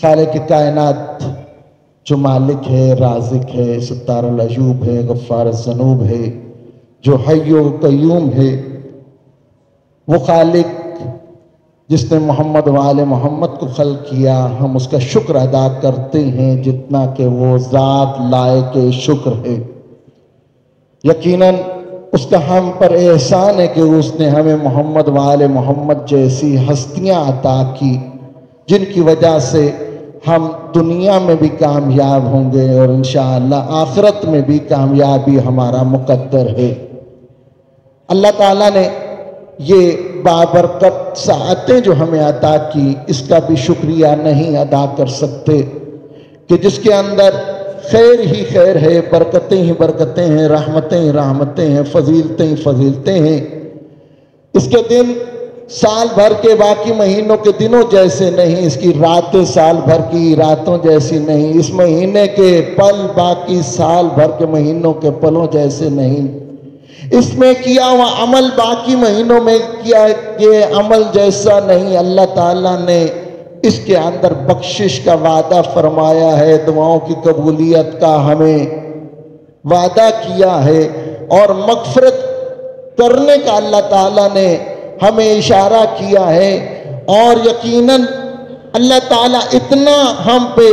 خالق کائنات جو مالک ہے، رازق ہے، ستار العیوب ہے، غفار الذنوب ہے، جو حی و قیوم ہے، وہ خالق جس نے محمد و آل محمد کو خلق کیا، ہم اس کا شکر ادا کرتے ہیں جتنا کہ وہ ذات لائق شکر ہے۔ یقیناً اس کا ہم پر احسان ہے کہ اس نے ہمیں محمد و آل محمد جیسی ہستیاں عطا کی جن کی وجہ سے ہم دنیا میں بھی کامیاب ہوں گے اور انشاءاللہ آخرت میں بھی کامیابی ہمارا مقدر ہے۔ اللہ تعالیٰ نے یہ بابرکت ساعتیں جو ہمیں عطا کی، اس کا بھی شکریہ نہیں ادا کر سکتے کہ جس کے اندر خیر ہی خیر ہے، برکتیں ہی برکتیں ہیں، رحمتیں ہی رحمتیں ہیں، فضیلتیں ہی فضیلتیں ہیں۔ اس کے دن سال بھر کے باقی مہینوں کے دنوں جیسے نہیں، اس کی راتیں سال بھر کی راتوں جیسی نہیں، اس مہینے کے پل باقی سال بھر کے مہینوں کے پلوں جیسے نہیں، اس میں کیا ہوا عمل باقی مہینوں میں کیا یہ عمل جیسا نہیں۔ اللہ تعالیٰ نے اس کے اندر بخشش کا وعدہ فرمایا ہے، دعاؤں کی قبولیت کا ہمیں وعدہ کیا ہے، اور مغفرت کرنے کا اللہ تعالیٰ نے ہمیں اشارہ کیا ہے۔ اور یقیناً اللہ تعالیٰ اتنا ہم پہ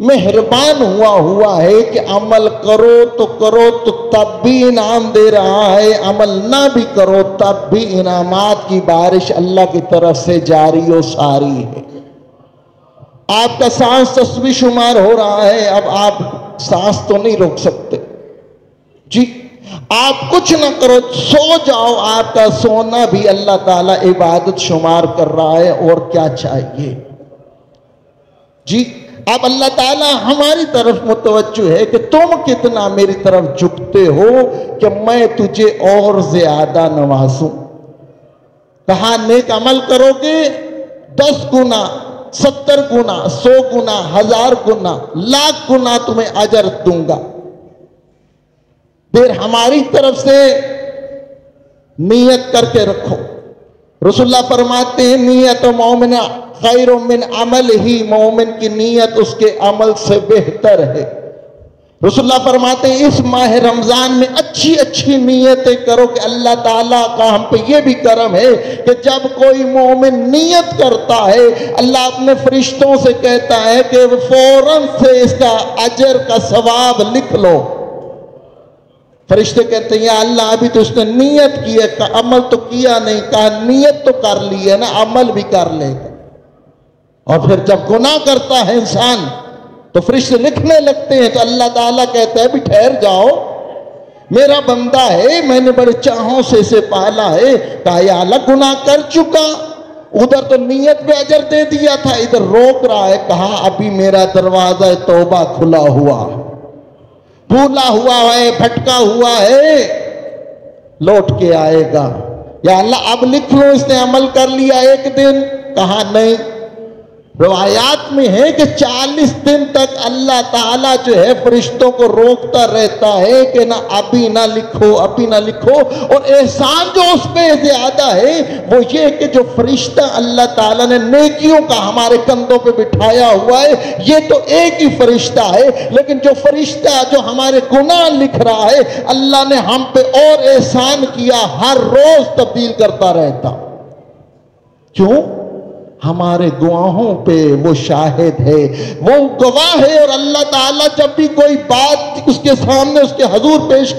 مہربان ہوا ہے کہ عمل کرو تو تب بھی انعام دے رہا ہے، عمل نہ بھی کرو تب بھی انعامات کی بارش اللہ کی طرف سے جاری و ساری ہے۔ آپ کا سانس تسبیح شمار ہو رہا ہے، اب آپ سانس تو نہیں روک سکتے جی، آپ کچھ نہ کرو، سو جاؤ، آپ کا سونا بھی اللہ تعالیٰ عبادت شمار کر رہا ہے، اور کیا چاہیے جی۔ اب اللہ تعالیٰ ہماری طرف متوجہ ہے کہ تم کتنا میری طرف جھکتے ہو کہ میں تجھے اور زیادہ نوازوں۔ کہا نیک عمل کرو گے 10 گنا، 70 گنا، 100 گنا، 1000 گنا، 1,00,000 گنا تمہیں اجر دوں گا۔ پھر ہماری طرف سے نیت کر کے رکھو۔ رسول اللہ فرماتے ہیں نیت مومن خیر من عمل ہی، مومن کی نیت اس کے عمل سے بہتر ہے۔ رسول اللہ فرماتے ہیں اس ماہ رمضان میں اچھی اچھی نیتیں کرو کہ اللہ تعالیٰ کا ہم پہ یہ بھی کرم ہے کہ جب کوئی مومن نیت کرتا ہے اللہ اپنے فرشتوں سے کہتا ہے کہ فوراً سے اس کا اجر کا ثواب لکھ لو۔ فرشتے کہتے ہیں یا اللہ ابھی تو اس نے نیت کی ہے، عمل تو کیا نہیں، کہا نیت تو کر لی ہے نا، عمل بھی کر لے گا۔ اور پھر جب گناہ کرتا ہے انسان تو فرشتے لکھنے لگتے ہیں، تو اللہ تعالیٰ کہتا ہے بھی ٹھہر جاؤ، میرا بندہ ہے، میں نے بڑے چاہوں سے اسے پالا ہے۔ کہا یا اللہ گناہ کر چکا، ادھر تو نیت پہ اجر دے دیا تھا، ادھر روک رہا ہے۔ کہا ابھی میرا دروازہ توبہ کھلا ہوا، بھولا ہوا ہے، بھٹکا ہوا ہے، لوٹ کے آئے گا۔ یا اللہ اب لکھ لو اس نے عمل کر لیا 1 دن، کہا نہیں۔ روایات میں ہے کہ 40 دن تک اللہ تعالیٰ جو ہے فرشتوں کو روکتا رہتا ہے کہ نہ ابھی نہ لکھو، ابھی نہ لکھو۔ اور احسان جو اس پہ زیادہ ہے وہ یہ کہ جو فرشتہ اللہ تعالیٰ نے نیکیوں کا ہمارے کندھوں پہ بٹھایا ہوا ہے، یہ تو ایک ہی فرشتہ ہے، لیکن جو فرشتہ جو ہمارے گناہ لکھ رہا ہے، اللہ نے ہم پہ اور احسان کیا، ہر روز تبدیل کرتا رہتا۔ کیوں؟ ہمارے گواہوں پہ وہ شاہد ہے، وہ گواہ ہے۔ اور اللہ تعالیٰ جب بھی کوئی بات اس کے سامنے اس کے حضور پیش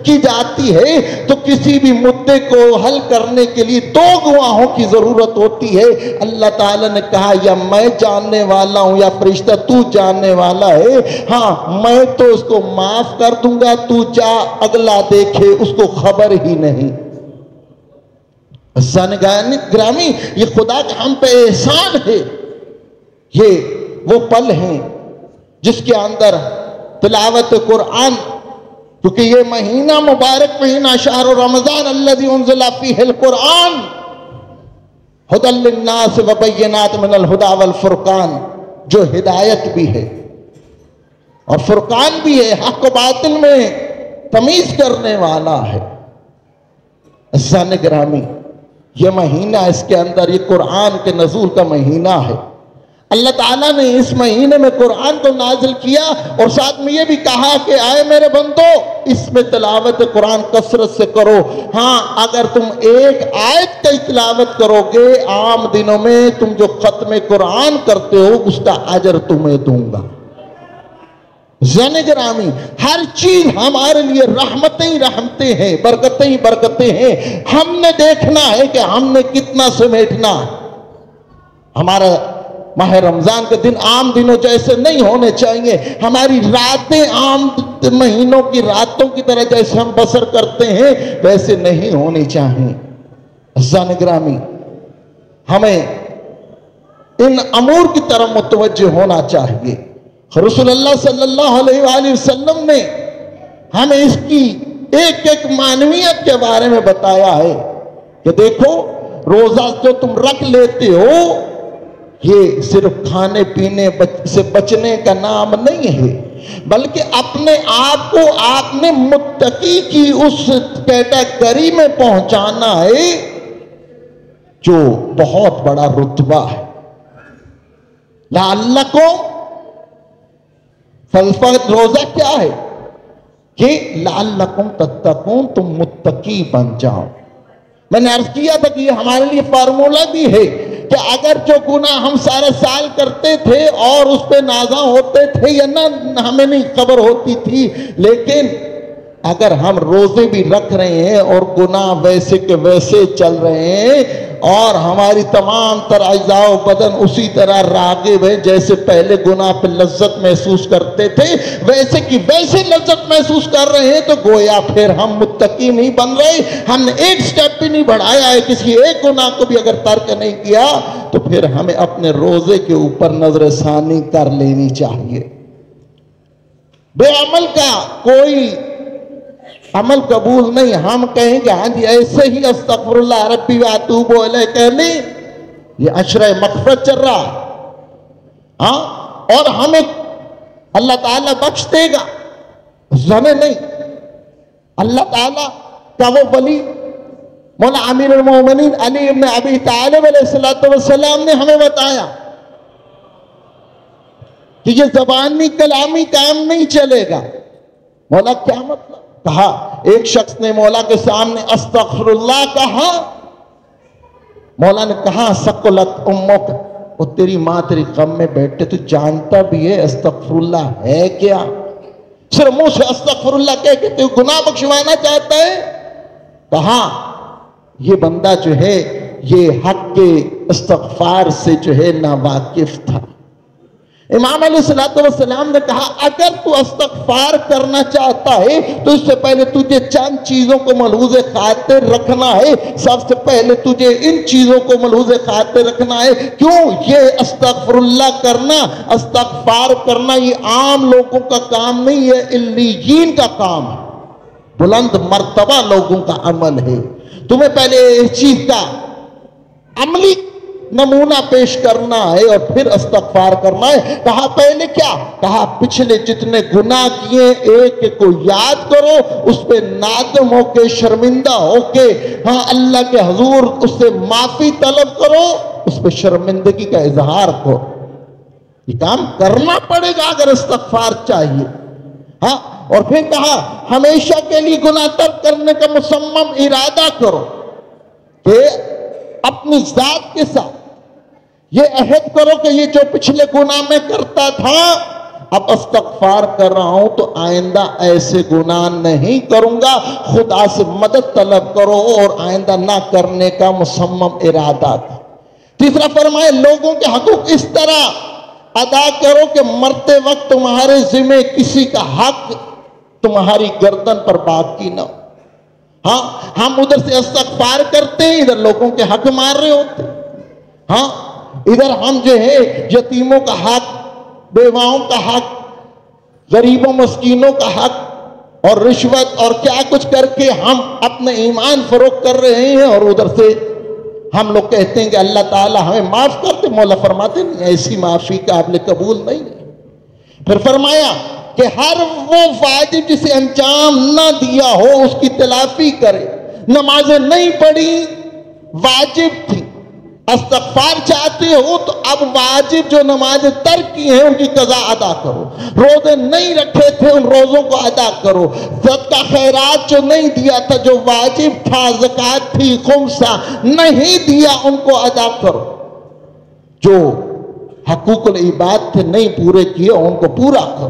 کی جاتی ہے تو کسی بھی مدعے کو حل کرنے کے لیے 2 گواہوں کی ضرورت ہوتی ہے۔ اللہ تعالیٰ نے کہا یا میں جاننے والا ہوں یا فرشتہ تو جاننے والا ہے، ہاں میں تو اس کو معاف کر دوں گا، تو جا اگلا دیکھے، اس کو خبر ہی نہیں۔ گرامی یہ خدا کا ہم پہ احسان ہے۔ یہ وہ پل ہیں جس کے اندر تلاوت قرآن، کیونکہ یہ مہینہ مبارک مہینہ شہر رمضان الذی انزل فیہ القرآن ھدی للناس وبینات من الہدی والفرقان، جو ہدایت بھی ہے اور فرقان بھی ہے، حق و باطل میں تمیز کرنے والا ہے۔ عزیزان گرامی یہ مہینہ، اس کے اندر یہ قرآن کے نزول کا مہینہ ہے۔ اللہ تعالیٰ نے اس مہینے میں قرآن کو نازل کیا اور ساتھ میں یہ بھی کہا کہ آئے میرے بندو اس میں تلاوت قرآن کثرت سے کرو. ہاں اگر تم ایک آیت کی تلاوت کرو گے عام دنوں میں تم جو ختم قرآن کرتے ہو اس کا اجر تمہیں دوں گا. زن گرامی ہر چیز ہمارے لیے رحمتیں ہی رحمتیں ہیں، برکتیں ہی برکتیں ہیں. ہم نے دیکھنا ہے کہ ہم نے کتنا سمیٹنا. ہمارا ماہ رمضان کے دن عام دنوں جیسے نہیں ہونے چاہیے. ہماری راتیں عام مہینوں کی راتوں کی طرح جیسے ہم بسر کرتے ہیں ویسے نہیں ہونی چاہیے. عزیزان گرامی ہمیں ان امور کی طرف متوجہ ہونا چاہیے. رسول اللہ صلی اللہ علیہ وآلہ وسلم نے ہمیں اس کی ایک ایک معنویت کے بارے میں بتایا ہے کہ دیکھو روزہ جو تم رکھ لیتے ہو یہ صرف کھانے پینے سے بچنے کا نام نہیں ہے، بلکہ اپنے آپ کو آپ نے متقی کی اس کیٹیگری میں پہنچانا ہے جو بہت بڑا رتبہ ہے. لعلکم فلسفہ روزہ کیا ہے کہ لعلکم تتقون، تم متقی بن جاؤ. میں نے عرض کیا تھا کہ یہ ہمارے لیے فارمولہ بھی ہے کہ اگر جو گناہ ہم سارے سال کرتے تھے اور اس پہ نازاں ہوتے تھے یا نہ ہمیں نہیں خبر ہوتی تھی، لیکن اگر ہم روزے بھی رکھ رہے ہیں اور گناہ ویسے کے ویسے چل رہے ہیں اور ہماری تمام تر اعضاء و بدن اسی طرح راغب ہیں جیسے پہلے گناہ پہ لذت محسوس کرتے تھے ویسے کی ویسے لذت محسوس کر رہے ہیں، تو گویا پھر ہم متقی نہیں بن رہے. ہم نے ایک سٹیپ بھی نہیں بڑھایا ہے، کسی ایک گناہ کو بھی اگر ترک نہیں کیا تو پھر ہمیں اپنے روزے کے اوپر نظر ثانی کر لینی چاہیے. بے عمل کا کوئی عمل قبول نہیں. ہم کہیں کہ ہاں جی ایسے ہی استغفر اللہ ربی واتوب الیہ کہنے یہ عشرہ مغفرت چل رہا ہاں اور ہمیں اللہ تعالیٰ بخش دے گا. زنے نہیں. اللہ تعالیٰ کا وہ ولی مولا امیر المومنین علی ابن ابی طالب علیہ السلام نے ہمیں بتایا کہ یہ زبانی کلامی کام نہیں چلے گا. مولا کیا مطلب؟ کہا ایک شخص نے مولا کے سامنے استغفر اللہ کہا. مولا نے کہا سقلت امک، وہ تیری ماں تیری غم میں بیٹھے تو جانتا بھی ہے استغفر اللہ ہے کیا؟ صرف منہ سے استغفر اللہ کہہ کے تو گناہ بخشوانا چاہتا ہے. کہا یہ بندہ جو ہے یہ حق کے استغفار سے جو ہے ناواقف تھا. امام علیہ السلام نے کہا اگر تو استغفار کرنا چاہتا ہے تو اس سے پہلے تجھے چند چیزوں کو ملحوظ خاطر رکھنا ہے. سب سے پہلے تجھے ان چیزوں کو ملحوظ خاطر رکھنا ہے. کیوں؟ یہ استغفر اللہ کرنا، استغفار کرنا یہ عام لوگوں کا کام نہیں ہے، علیین کا کام ہے، بلند مرتبہ لوگوں کا عمل ہے. تمہیں پہلے اس چیز کا عملی نمونہ پیش کرنا ہے اور پھر استغفار کرنا ہے. کہا پہلے کیا؟ کہا پچھلے جتنے گناہ کیے ایک کو یاد کرو، اس پہ نادم ہو کے شرمندہ ہو کے ہاں اللہ کے حضور اس سے معافی طلب کرو، اس پہ شرمندگی کا اظہار کرو. یہ کام کرنا پڑے گا اگر استغفار چاہیے. ہاں اور پھر کہا ہمیشہ کے لیے گناہ ترک کرنے کا مصمم ارادہ کرو کہ اپنی ذات کے ساتھ یہ عہد کرو کہ یہ جو پچھلے گناہ میں کرتا تھا اب استغفار کر رہا ہوں تو آئندہ ایسے گناہ نہیں کروں گا. خدا سے مدد طلب کرو اور آئندہ نہ کرنے کا مصمم ارادہ تھا. تیسرا فرمائے لوگوں کے حقوق اس طرح ادا کرو کہ مرتے وقت تمہارے ذمہ کسی کا حق تمہاری گردن پر باقی نہ ہو. ہاں ہم ادھر سے استغفار کرتے ہیں ادھر لوگوں کے حق مار رہے ہوتے. ہاں ادھر ہم جو ہے یتیموں کا حق، بیواؤں کا حق، غریبوں مسکینوں کا حق اور رشوت اور کیا کچھ کر کے ہم اپنے ایمان فروخت کر رہے ہیں اور ادھر سے ہم لوگ کہتے ہیں کہ اللہ تعالیٰ ہمیں معاف کرتے. مولا فرماتے نہیں ایسی معافی قابل قبول نہیں ہے. پھر فرمایا کہ ہر وہ واجب جسے انجام نہ دیا ہو اس کی تلافی کرے. نمازیں نہیں پڑھی واجب تھی، استغفار چاہتے ہو تو اب واجب جو نمازیں ترک کی ہیں ان کی قضا ادا کرو، روزے نہیں رکھے تھے ان روزوں کو ادا کرو، صدقہ خیرات جو نہیں دیا تھا، جو واجب تھا، زکوٰۃ تھی، خمسہ نہیں دیا، ان کو ادا کرو، جو حقوق العباد تھے نہیں پورے کیے ان کو پورا کرو،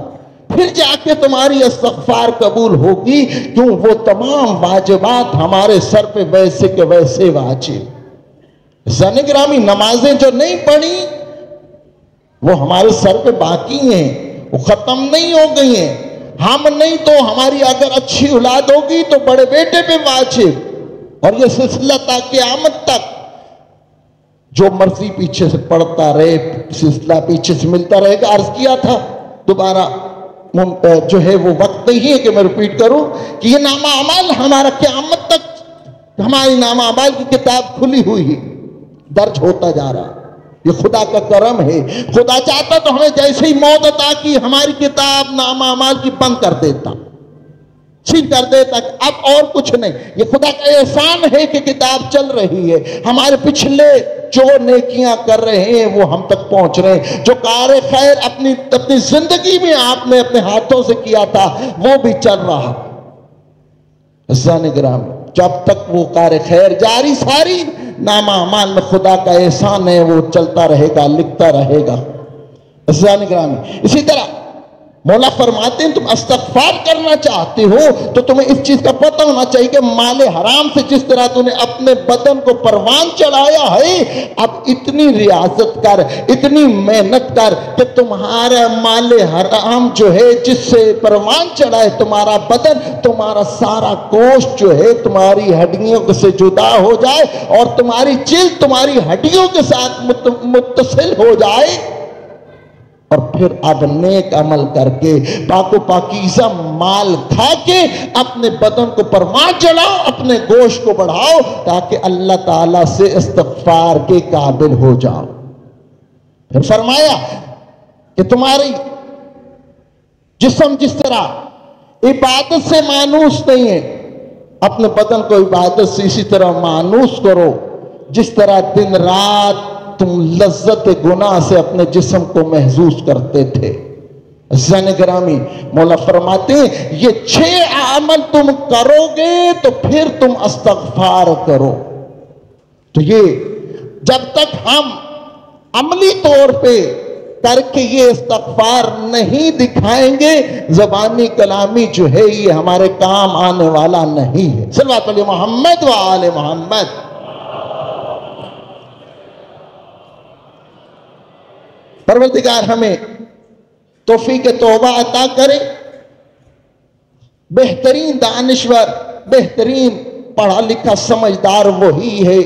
پھر جا کے تمہاری استغفار قبول ہوگی، کیوں وہ تمام واجبات ہمارے سر پہ ویسے کے ویسے واجب۔ عزیزان گرامی، نمازیں جو نہیں پڑھی وہ ہمارے سر پہ باقی ہیں، وہ ختم نہیں ہو گئی ہیں، ہم نہیں تو ہماری اگر اچھی اولاد ہوگی تو بڑے بیٹے پہ واجب، اور یہ سلسلہ تا قیامت تک جو مرضی پیچھے سے پڑھتا رہے، سلسلہ پیچھے سے ملتا رہے گا۔ عرض کیا تھا، دوبارہ جو ہے وہ وقت نہیں ہے کہ میں ریپیٹ کروں کہ یہ نامہ اعمال ہمارا قیامت تک ہماری نامہ اعمال کی کتاب کھلی ہوئی ہے، درج ہوتا جا رہا، یہ خدا کا کرم ہے۔ خدا چاہتا تو ہمیں جیسے ہی موت عطا کی ہماری کتاب نامہ اعمال کی بند کر دیتا، چھین کر دیتا، اب اور کچھ نہیں۔ یہ خدا کا احسان ہے کہ کتاب چل رہی ہے، ہمارے پچھلے جو نیکیاں کر رہے ہیں وہ ہم تک پہنچ رہے ہیں، جو کار خیر اپنی زندگی میں آپ نے اپنے ہاتھوں سے کیا تھا وہ بھی چل رہا۔ عزیزان گرامی، جب تک وہ کار خیر جاری ساری نامہ اعمال میں خدا کا احسان ہے وہ چلتا رہے گا، لکھتا رہے گا۔ عزیزان گرامی، اسی طرح مولا فرماتے ہیں تم استغفار کرنا چاہتے ہو تو تمہیں اس چیز کا پتہ ہونا چاہیے کہ مال حرام سے جس طرح تم نے اپنے بدن کو پروان چڑھایا ہے، اب اتنی ریاضت کر، اتنی محنت کر کہ تمہارا مال حرام جو ہے جس سے پروان چڑھائے تمہارا بدن، تمہارا سارا گوشت جو ہے تمہاری ہڈیوں سے جدا ہو جائے اور تمہاری جلد تمہاری ہڈیوں کے ساتھ متصل ہو جائے، اور پھر اب نیک عمل کر کے پاک و پاکیزہ مال کھا کے اپنے بدن کو پروان چڑھاؤ، اپنے گوشت کو بڑھاؤ تاکہ اللہ تعالیٰ سے استغفار کے قابل ہو جاؤ۔ پھر فرمایا کہ تمہاری جسم جس طرح عبادت سے مانوس نہیں ہے، اپنے بدن کو عبادت سے اسی طرح مانوس کرو جس طرح دن رات تم لذت گناہ سے اپنے جسم کو محظوظ کرتے تھے۔ عزیزان گرامی، مولا فرماتے ہیں یہ 6 عمل تم کرو گے تو پھر تم استغفار کرو۔ تو یہ جب تک ہم عملی طور پہ کر کے یہ استغفار نہیں دکھائیں گے، زبانی کلامی جو ہے یہ ہمارے کام آنے والا نہیں ہے۔ صلوات علی محمد و آل محمد۔ پروردگار ہمیں توفیق توبہ عطا کرے۔ بہترین دانشور، بہترین پڑھا لکھا سمجھدار وہی ہے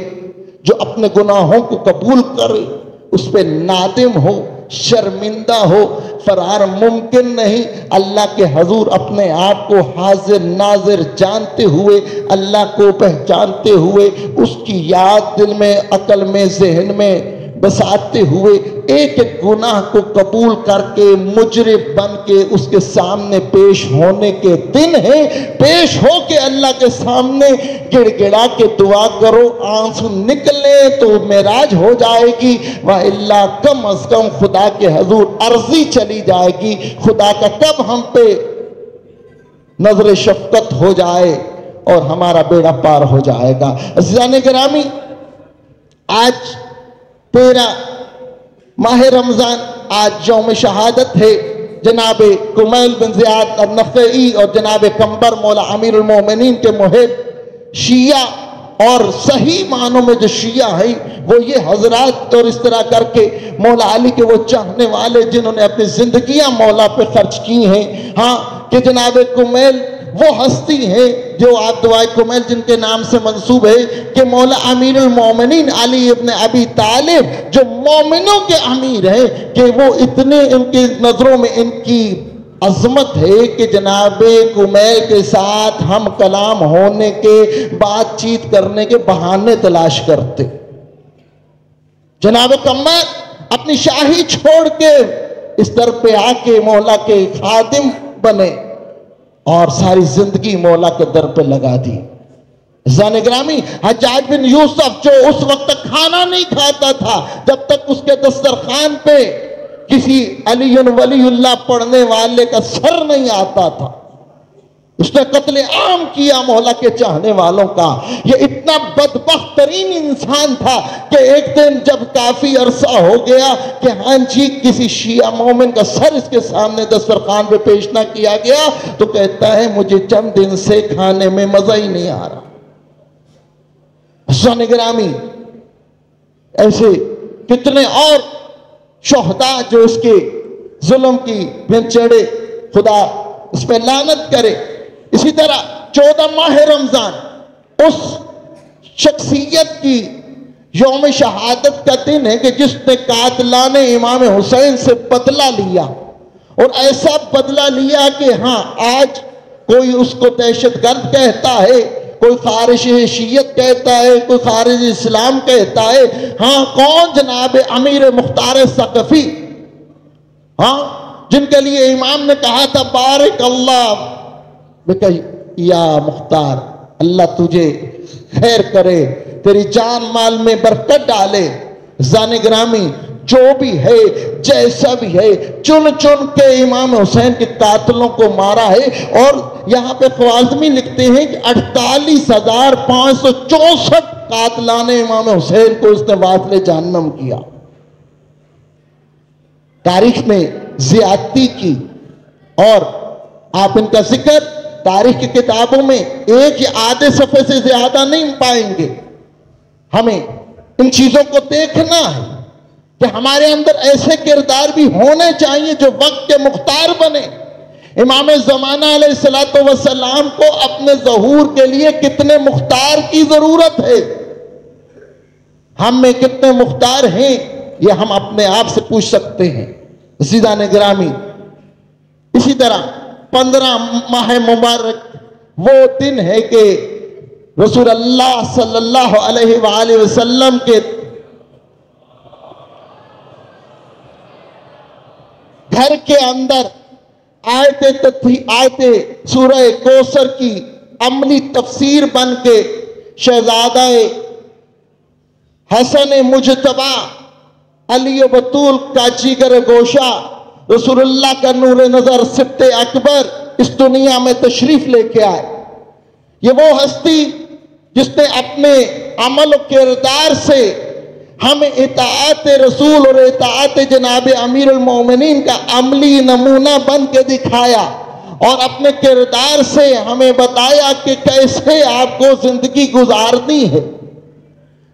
جو اپنے گناہوں کو قبول کرے، اس پہ نادم ہو، شرمندہ ہو۔ فرار ممکن نہیں، اللہ کے حضور اپنے آپ کو حاضر ناظر جانتے ہوئے، اللہ کو پہچانتے ہوئے، اس کی یاد دل میں، عقل میں، ذہن میں بساتے ہوئے ایک ایک گناہ کو قبول کر کے مجرم بن کے اس کے سامنے پیش ہونے کے دن ہے۔ پیش ہو کے اللہ کے سامنے گڑ گڑا کے دعا کرو، آنسو نکلے تو معراج ہو جائے گی، وَإِلَّا کم از کم خدا کے حضور عرضی چلی جائے گی، خدا کا کب ہم پہ نظر شفقت ہو جائے اور ہمارا بیڑا پار ہو جائے گا۔ عزیزان گرامی، آج 13 ماہ رمضان، آج یوم شہادت ہے جناب کمیل بن زیاد النخعی اور جناب قمبر مولا امیر المومنین کے محب شیعہ، اور صحیح معنوں میں جو شیعہ ہیں وہ یہ حضرات اور اس طرح کر کے مولا علی کے وہ چاہنے والے جنہوں نے اپنی زندگیاں مولا پہ خرچ کی ہیں، ہاں کہ جناب کمیل وہ ہستی ہیں جو آپ دعائے کمیل جن کے نام سے منسوب ہے کہ مولا امیر المومنین علی ابن ابی طالب جو مومنوں کے امیر ہیں، کہ وہ اتنے ان کی نظروں میں ان کی عظمت ہے کہ جناب کمیل کے ساتھ ہم کلام ہونے کے، بات چیت کرنے کے بہانے تلاش کرتے۔ جناب قمر اپنی شاہی چھوڑ کے اس در پہ آ کے مولا کے خادم بنے اور ساری زندگی مولا کے در پہ لگا دی۔ عزیزان گرامی، حجاج بن یوسف جو اس وقت تک کھانا نہیں کھاتا تھا جب تک اس کے دسترخوان پہ کسی علی ولی اللہ پڑھنے والے کا سر نہیں آتا تھا، اس نے قتل عام کیا مولا کے چاہنے والوں کا۔ یہ اتنا بدبخت ترین انسان تھا کہ ایک دن جب کافی عرصہ ہو گیا کہ ہاں جی کسی شیعہ مومن کا سر اس کے سامنے دسترخوان پہ پیش نہ کیا گیا تو کہتا ہے مجھے چند دن سے کھانے میں مزہ ہی نہیں آ رہا۔ عزیزان گرامی، ایسے کتنے اور شہداء جو اس کے ظلم کی بن چڑھے، خدا اس پہ لعنت کرے۔ اسی طرح 14 ماہ رمضان اس شخصیت کی یوم شہادت کا دن ہے کہ جس نے قاتلان امام حسین سے بدلہ لیا، اور ایسا بدلہ لیا کہ ہاں آج کوئی اس کو دہشت گرد کہتا ہے، کوئی خارج شیعت کہتا ہے، کوئی خارج اسلام کہتا ہے، ہاں کون؟ جناب امیر مختار ثقفی، ہاں جن کے لیے امام نے کہا تھا بارک اللہ یا مختار، اللہ تجھے خیر کرے، تیری جان مال میں برکت ڈالے۔ عزیزان گرامی، جو بھی ہے جیسا بھی ہے چن چن کے امام حسین کے قاتلوں کو مارا ہے، اور یہاں پہ خوازمی لکھتے ہیں کہ 48,564 قاتلان امام حسین کو اس نے واصل جہنم کیا۔ تاریخ میں زیادتی کی، اور آپ ان کا ذکر تاریخ کی کتابوں میں ایک یا آدھے صفحے سے زیادہ نہیں پائیں گے۔ ہمیں ان چیزوں کو دیکھنا ہے کہ ہمارے اندر ایسے کردار بھی ہونے چاہیے جو وقت کے مختار بنے۔ امام زمانہ علیہ السلام کو اپنے ظہور کے لیے کتنے مختار کی ضرورت ہے، ہم میں کتنے مختار ہیں یہ ہم اپنے آپ سے پوچھ سکتے ہیں۔ عزیزان گرامی، اسی طرح 15 ماہ مبارک وہ دن ہے کہ رسول اللہ صلی اللہ علیہ وآلہ وسلم کے گھر کے اندر آیت سورہ کوثر کی عملی تفسیر بن کے شہزادہ حسن مجتبی علی بطول کا جگر گوشہ، رسول اللہ کا نور نظر سبط اکبر اس دنیا میں تشریف لے کے آئے۔ یہ وہ ہستی جس نے اپنے عمل و کردار سے ہمیں اطاعت رسول اور اطاعت جناب امیر المومنین کا عملی نمونہ بن کے دکھایا، اور اپنے کردار سے ہمیں بتایا کہ کیسے آپ کو زندگی گزارنی ہے۔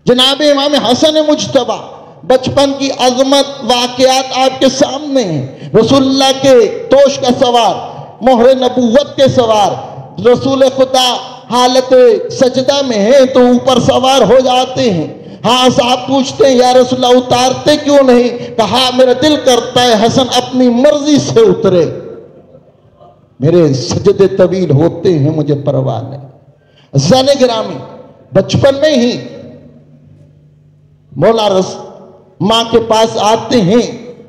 جناب امام حسن مجتبی بچپن کی عظمت واقعات آپ کے سامنے ہیں۔ رسول اللہ کے توش کا سوار، مہر نبوت کے سوار، رسول خدا حالت سجدہ میں ہیں تو اوپر سوار ہو جاتے ہیں۔ ہاں صاحب پوچھتے ہیں یا رسول اللہ اتارتے کیوں نہیں؟ کہا میرا دل کرتا ہے حسن اپنی مرضی سے اترے، میرے سجدے طویل ہوتے ہیں مجھے پرواہ نہیں۔ عزیزان گرامی، بچپن میں ہی مولا ماں کے پاس آتے ہیں،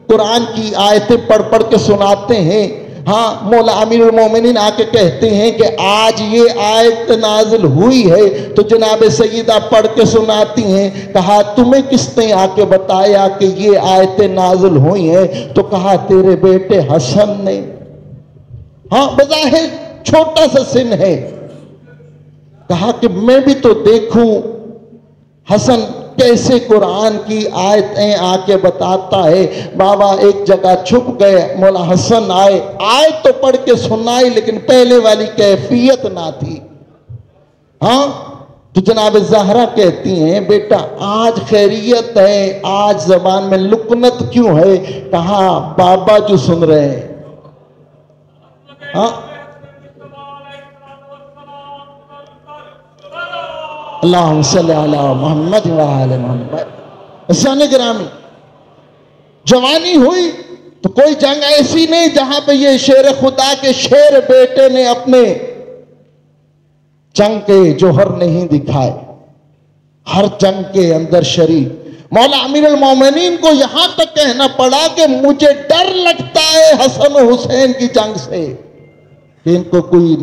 قرآن کی آیتیں پڑھ پڑھ کے سناتے ہیں۔ ہاں مولا امیر المومنین آ کے کہتے ہیں کہ آج یہ آیت نازل ہوئی ہے تو جناب سیدہ پڑھ کے سناتی ہیں۔ کہا تمہیں کس نے آ کے بتایا کہ یہ آیتیں نازل ہوئی ہیں؟ تو کہا تیرے بیٹے حسن نے۔ ہاں بظاہر چھوٹا سا سن ہے، کہا کہ میں بھی تو دیکھوں حسن کیسے قرآن کی آیتیں آ کے بتاتا ہے۔ بابا ایک جگہ چھپ گئے، مولا حسن آئے، آیت تو پڑھ کے سنائی لیکن پہلے والی کیفیت نہ تھی۔ ہاں تو جناب زہرا کہتی ہیں بیٹا آج خیریت ہے، آج زبان میں لکنت کیوں ہے؟ کہا بابا جو سن رہے ہیں۔ ہاں اللہم صلی علی محمد وعلی محمد۔ عزیزان گرامی، جوانی ہوئی تو کوئی جنگ ایسی نہیں جہاں پہ یہ شیر خدا کے شیر بیٹے نے اپنے جنگ کے جوہر نہیں دکھائے، ہر جنگ کے اندر شریک۔ مولا امیر المومنین کو یہاں تک کہنا پڑا کہ مجھے ڈر لگتا ہے حسن و حسین کی جنگ سے کہ ان کو کوئی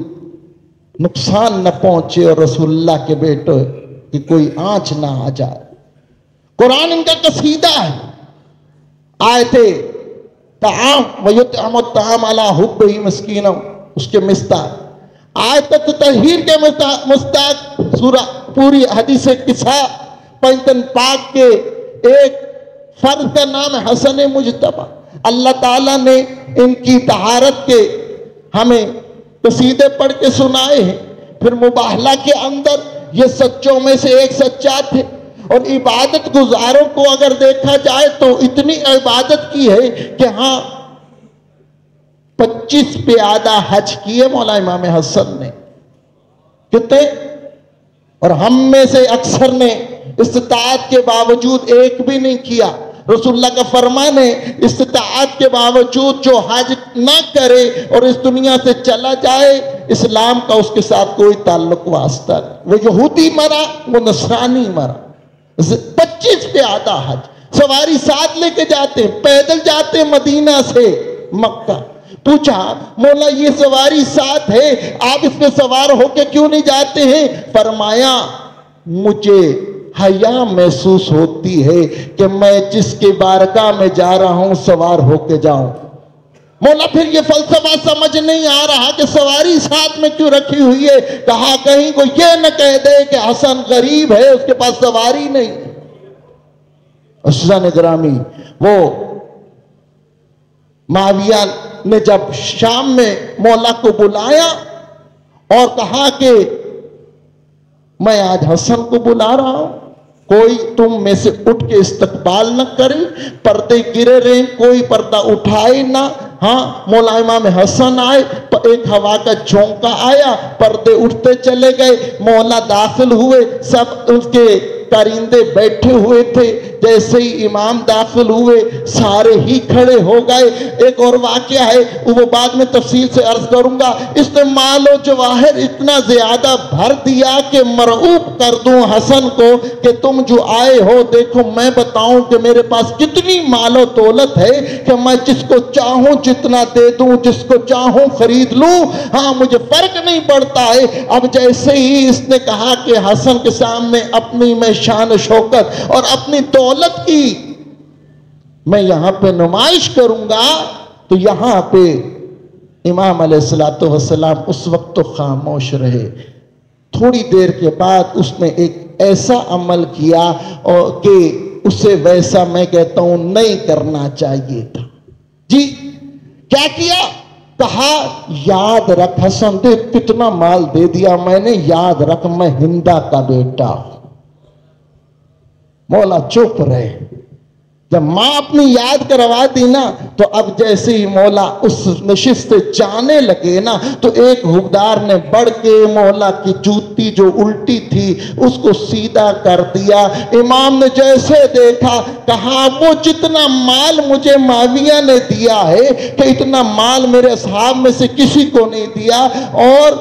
نقصان نہ پہنچے اور رسول اللہ کے بیٹے کی کوئی آنچ نہ آ جائے۔ قرآن ان کا قصیدہ ہے۔ آیتِ طعام وَيُطْعِمُ الطَّعَامَ عَلَىٰ حُبِّهِ مِسْكِينًا، اس کے مصداق آیت تطہیر کے مصداق سورہ پوری حدیث قصہ پنجتن پاک کے ایک فرد کا نام حسن مجتبیٰ۔ اللہ تعالیٰ نے ان کی طہارت کے ہمیں قصیدے پڑھ کے سنائے ہیں۔ پھر مباہلہ کے اندر یہ سچوں میں سے ایک سچا تھے، اور عبادت گزاروں کو اگر دیکھا جائے تو اتنی عبادت کی ہے کہ ہاں 25 پیادہ حج کیے مولا امام حسن نے۔ کتنے؟ اور ہم میں سے اکثر نے استطاعت کے باوجود ایک بھی نہیں کیا۔ رسول اللہ کا فرمان ہے استطاعت کے باوجود جو حج نہ کرے اور اس دنیا سے چلا جائے، اسلام کا اس کے ساتھ کوئی تعلق واسطہ نہیں۔ وہ یہودی مرا، وہ نصرانی مرا۔ 25 پیادہ حج، سواری ساتھ لے کے جاتے ہیں، پیدل جاتے ہیں مدینہ سے مکہ۔ پوچھا مولا یہ سواری ساتھ ہے، آپ اس پہ سوار ہو کے کیوں نہیں جاتے ہیں؟ فرمایا مجھے حیا محسوس ہوتی ہے کہ میں جس کی بارگاہ میں جا رہا ہوں سوار ہو کے جاؤں۔ مولا پھر یہ فلسفہ سمجھ نہیں آ رہا کہ سواری ساتھ میں کیوں رکھی ہوئی ہے؟ کہا کہیں کوئی یہ نہ کہہ دے کہ حسن غریب ہے، اس کے پاس سواری نہیں۔ عزیزان گرامی، وہ معاویہ نے جب شام میں مولا کو بلایا اور کہا کہ میں آج حسن کو بلا رہا ہوں، کوئی تم میں سے اٹھ کے استقبال نہ کرے، پردے گرے رہیں، کوئی پردہ اٹھائے نہ۔ ہاں مولا امام حسن آئے، ایک ہوا کا جھونکا آیا، پردے اٹھتے چلے گئے، مولا داخل ہوئے، سب اس کے کارندے بیٹھے ہوئے تھے۔ جیسے ہی امام داخل ہوئے سارے ہی کھڑے ہو گئے۔ ایک اور واقعہ ہے، وہ بعد میں تفصیل سے عرض کروں گا۔ اس نے مال و جواہر اتنا زیادہ بھر دیا کہ مرعوب کر دوں حسن کو کہ تم جو آئے ہو دیکھو میں بتاؤں کہ میرے پاس کتنی مال و دولت ہے کہ میں جس کو چاہوں جتنا دے دوں، جس کو چاہوں خرید لوں، ہاں مجھے فرق نہیں پڑتا ہے۔ اب جیسے ہی اس نے کہا کہ حسن کے سامنے اپنی میں شان و شوکت اور اپنی دولت کی میں یہاں پہ نمائش کروں گا، تو یہاں پہ امام علیہ السلام اس وقت تو خاموش رہے۔ تھوڑی دیر کے بعد اس نے ایک ایسا عمل کیا کہ اسے ویسا میں کہتا ہوں نہیں کرنا چاہیے تھا۔ جی کیا کیا؟ کہا یاد رکھ حسن، دیکھ کتنا مال دے دیا میں نے، یاد رکھ میں ہندا کا بیٹا ہوں۔ مولا چپ رہے۔ جب ماں اپنی یاد کروا دی نا تو اب جیسے ہی مولا اس نشست سے جانے لگے نا تو ایک حکمدار نے بڑھ کے مولا کی جوتی جو الٹی تھی اس کو سیدھا کر دیا۔ امام نے جیسے دیکھا کہا وہ جتنا مال مجھے معاویہ نے دیا ہے کہ اتنا مال میرے اصحاب میں سے کسی کو نہیں دیا، اور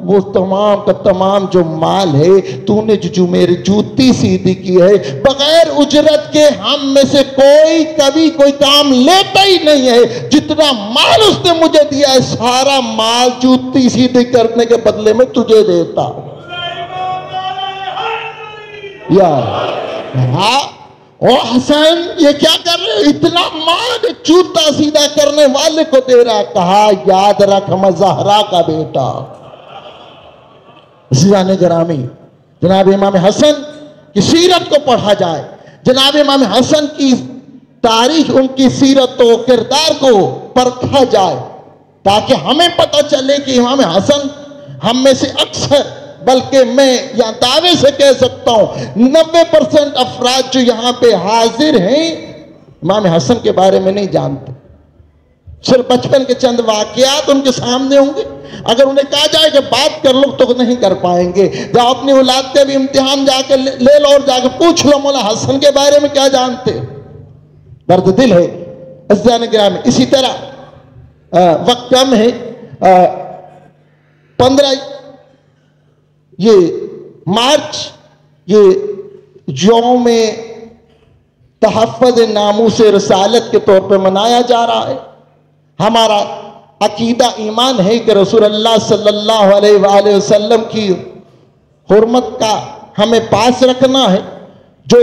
وہ تمام کا تمام جو مال ہے تو نے جو میری جوتی سیدھی کی ہے بغیر اجرت کے ہم میں سے کوئی کبھی کوئی کام لیتا ہی نہیں ہے، جتنا مال اس نے مجھے دیا ہے سارا مال جوتی سیدھی کرنے کے بدلے میں تجھے دیتا۔ یا ہاں او حسن یہ کیا کر رہے، اتنا مال جوتا سیدھا کرنے والے کو دے رہا۔ کہا یاد رکھ میں زہرا کا بیٹا۔ عزیزان گرامی، جناب امام حسن کی سیرت کو پڑھا جائے، جناب امام حسن کی تاریخ، ان کی سیرت و کردار کو پرکھا جائے تاکہ ہمیں پتہ چلے کہ امام حسن ہم میں سے اکثر، بلکہ میں یہاں دعوے سے کہہ سکتا ہوں 90% افراد جو یہاں پہ حاضر ہیں امام حسن کے بارے میں نہیں جانتے۔ صرف بچپن کے چند واقعات ان کے سامنے ہوں گے، اگر انہیں کہا جائے کہ بات کر لو تو نہیں کر پائیں گے۔ جاؤ اپنی اولاد کے بھی امتحان جا کے لے لو اور جا کے پوچھ لو مولا حسن کے بارے میں کیا جانتے۔ درد دل ہے عزیزان گرامی۔ اسی طرح وقت کم ہے، 15 یہ مارچ یہ یوم تحفظ ناموس رسالت کے طور پہ منایا جا رہا ہے۔ ہمارا عقیدہ ایمان ہے کہ رسول اللہ صلی اللہ علیہ وآلہ وسلم کی حرمت کا ہمیں پاس رکھنا ہے. جو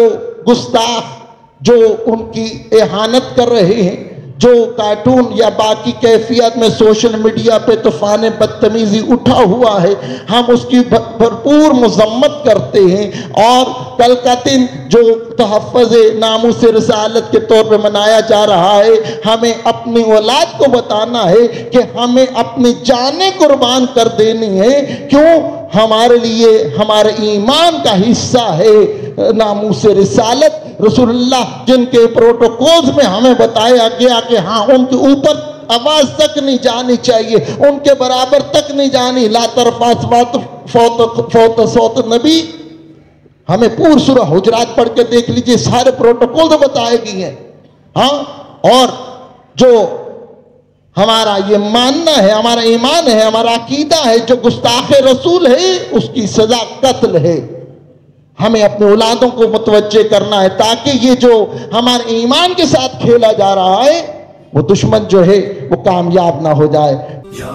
گستاخ جو ان کی اہانت کر رہے ہیں، جو کارٹون یا باقی کیفیت میں سوشل میڈیا پہ طوفان بدتمیزی اٹھا ہوا ہے، ہم اس کی بھرپور مذمت کرتے ہیں. اور کل کا دن جو تحفظ ناموس رسالت کے طور پہ منایا جا رہا ہے، ہمیں اپنی اولاد کو بتانا ہے کہ ہمیں اپنی جانیں قربان کر دینی ہے. کیوں؟ ہمارے لیے ہمارے ایمان کا حصہ ہے ناموس رسالت. رسول اللہ جن کے پروٹوکولز میں ہمیں بتایا گیا کہ ہاں ان کے اوپر آواز تک نہیں جانی چاہیے، ان کے برابر تک نہیں جانی. لا ترفع فوق صوت نبی. ہمیں پور سورہ حجرات پڑھ کے دیکھ لیجئے، سارے پروٹوکول تو بتائے گئی ہیں. ہاں، اور جو ہمارا یہ ماننا ہے، ہمارا ایمان ہے، ہمارا عقیدہ ہے، جو گستاخ رسول ہے اس کی سزا قتل ہے. ہمیں اپنے اولادوں کو متوجہ کرنا ہے تاکہ یہ جو ہمارے ایمان کے ساتھ کھیلا جا رہا ہے وہ دشمن جو ہے وہ کامیاب نہ ہو جائے. یا